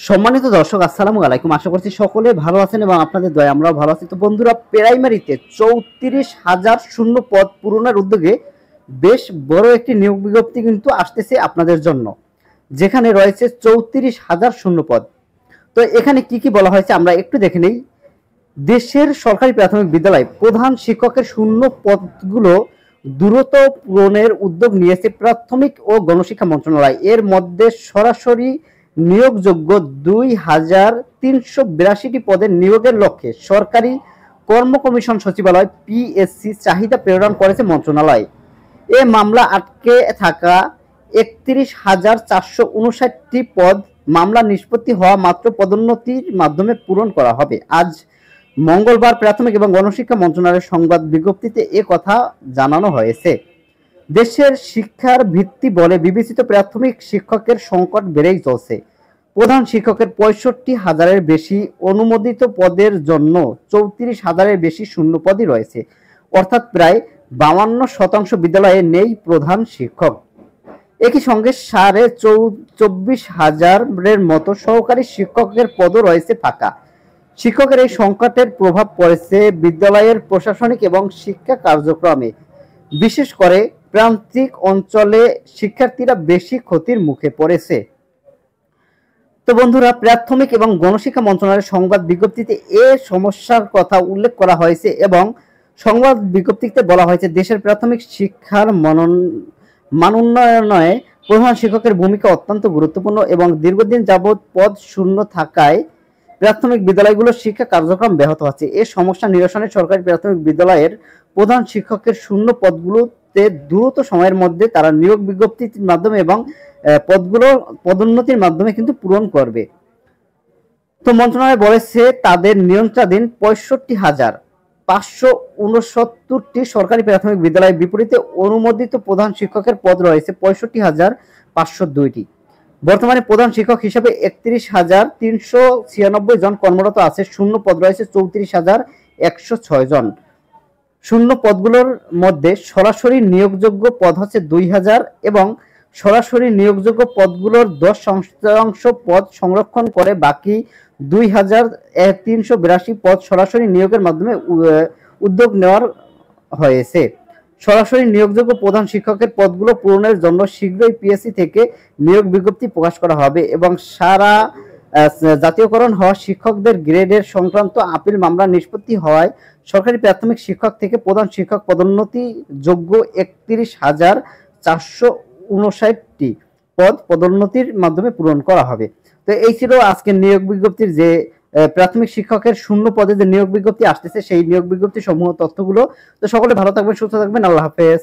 সম্মানিত দর্শক, আসসালামু আলাইকুম। আশা করছি সকলে ভালো আছেন এবং আপনাদের দয়ায় আমরাও ভালো আছি। তো বন্ধুরা, প্রাইমারিতে 34,000 শূন্য পদ পূরণের উদ্যোগে বেশ বড় একটি নিয়োগ বিজ্ঞপ্তি কিন্তু আসতেছে আপনাদের জন্য, যেখানে রয়েছে 34,000 শূন্য পদ। তো এখানে কি কি বলা হয়েছে আমরা একটু দেখে নেই। দেশের সরকারি প্রাথমিক বিদ্যালয় প্রধান শিক্ষকের শূন্য পদগুলো দ্রুত পূরণের উদ্যোগ নিয়েছে প্রাথমিক ও গণশিক্ষা মন্ত্রণালয়। এর মধ্যে সরাসরি নিয়োগযোগ্য 2,382টি পদের নিয়োগের লক্ষ্যে সরকারি কর্ম কমিশন সচিবালয় পিএসসি চাহিদা প্রেরণ করেছে মন্ত্রণালয়। এ মামলা আটকে থাকা 31,459টি পদ মামলা নিষ্পত্তি হওয়া মাত্র পদোন্নতির মাধ্যমে পূরণ করা হবে। আজ মঙ্গলবার প্রাথমিক এবং গণশিক্ষা মন্ত্রণালয়ের সংবাদ বিজ্ঞপ্তিতে এ কথা জানানো হয়েছে। দেশের শিক্ষার ভিত্তি বলে বিবেচিত প্রাথমিক শিক্ষকের সংকট বেড়েই চলছে। প্রধান শিক্ষকের 65,000-এর বেশি অনুমোদিত পদের জন্য 34,000-এর বেশি শূন্য পদই রয়েছে, অর্থাৎ প্রায় 52% বিদ্যালয়ে নেই প্রধান শিক্ষক। একই সঙ্গে 24,500-এর মতো সহকারী শিক্ষকের পদও রয়েছে ফাঁকা। শিক্ষকের এই সংকটের প্রভাব পড়েছে বিদ্যালয়ের প্রশাসনিক এবং শিক্ষা কার্যক্রমে। বিশেষ করে প্রান্তিক অঞ্চলে শিক্ষার্থীরা বেশি ক্ষতির মুখে পড়েছে। তো বন্ধুরা, প্রাথমিক এবং গণশিক্ষা মন্ত্রণালয়ের সংবাদ বিজ্ঞপ্তিতে এ সমস্যার কথা উল্লেখ করা হয়েছে এবং সংবাদ বিজ্ঞপ্তিতে বলা হয়েছে দেশের প্রাথমিক শিক্ষার মানোন্নয়নে প্রধান শিক্ষকের ভূমিকা অত্যন্ত গুরুত্বপূর্ণ এবং দীর্ঘদিন যাবৎ পদ শূন্য থাকায় প্রাথমিক বিদ্যালয়গুলোর শিক্ষা কার্যক্রম ব্যাহত হচ্ছে। এই সমস্যা নিরসনে সরকারি প্রাথমিক বিদ্যালয়ের প্রধান শিক্ষকের শূন্য পদগুলোতে দ্রুত সময়ের মধ্যে তারা নিয়োগ বিজ্ঞপ্তির মাধ্যমে এবং পদগুলো পদোন্নতির মাধ্যমে কিন্তু পূরণ করবে। তো মন্ত্রণালয় বলেছে তাদের নিয়ন্ত্রণাধীন 65,569টি সরকারি প্রাথমিক বিদ্যালয়ের বিপরীতে অনুমোদিত প্রধান শিক্ষকের পদ রয়েছে 65,502টি। বর্তমানে প্রধান শিক্ষক হিসেবে 31,396 জন কর্মরত আছে। শূন্য পদ রয়েছে 34,106 জন। শূন্য পদগুলোর মধ্যে সরাসরি নিয়োগযোগ্য পদ হচ্ছে 2,000 এবং সরাসরি নিয়োগযোগ্য পদগুলোর 10% পদ সংরক্ষণ করে বাকি 2,382 পদ সরাসরি নিয়োগের মাধ্যমে উদ্যোগ নেওয়ার হয়েছে। সরাসরি নিয়োগযোগ্য প্রধান শিক্ষকের পদগুলো পূরণের জন্য শীঘ্রই পিএসসি থেকে নিয়োগ বিজ্ঞপ্তি প্রকাশ করা হবে এবং সারা জাতীয়করণ হওয়া শিক্ষকদের গ্রেডের সংক্রান্ত আপিল মামলা নিষ্পত্তি হওয়ায় সরকারি প্রাথমিক শিক্ষক থেকে প্রধান শিক্ষক পদোন্নতি যোগ্য 31,459টি পদ পদোন্নতির মাধ্যমে পূরণ করা হবে। তো এই ছিল আজকের নিয়োগ বিজ্ঞপ্তির যে প্রাথমিক শিক্ষকের শূন্য পদে যে নিয়োগ বিজ্ঞপ্তি আসতেছে সেই নিয়োগ বিজ্ঞপ্তি সমূহ তথ্যগুলো। তো সকলে ভালো থাকবেন, সুস্থ থাকবেন। আল্লাহ হাফেজ।